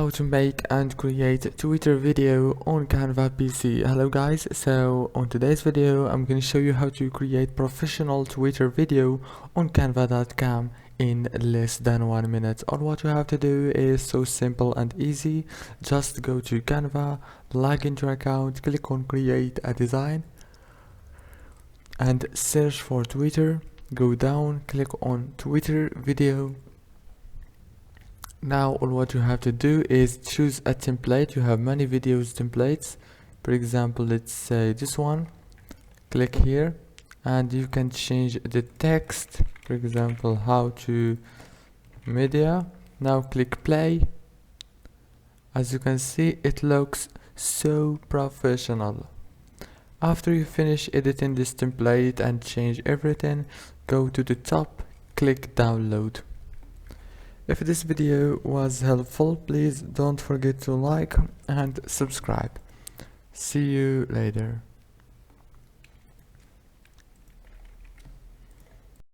How to make and create Twitter video on Canva PC. Hello guys, so on today's video I'm going to show you how to create professional Twitter video on canva.com in less than 1 minute. All what you have to do is so simple and easy. Just go to Canva, log into your account, click on create a design and search for Twitter. Go down, click on Twitter video. Now all what you have to do is choose a template. You have many videos templates. For example, let's say this one. Click here and you can change the text. For example, how to media. Now click play. As you can see, it looks so professional. After you finish editing this template and change everything, go to the top, click download. If this video was helpful, please don't forget to like and subscribe. See you later.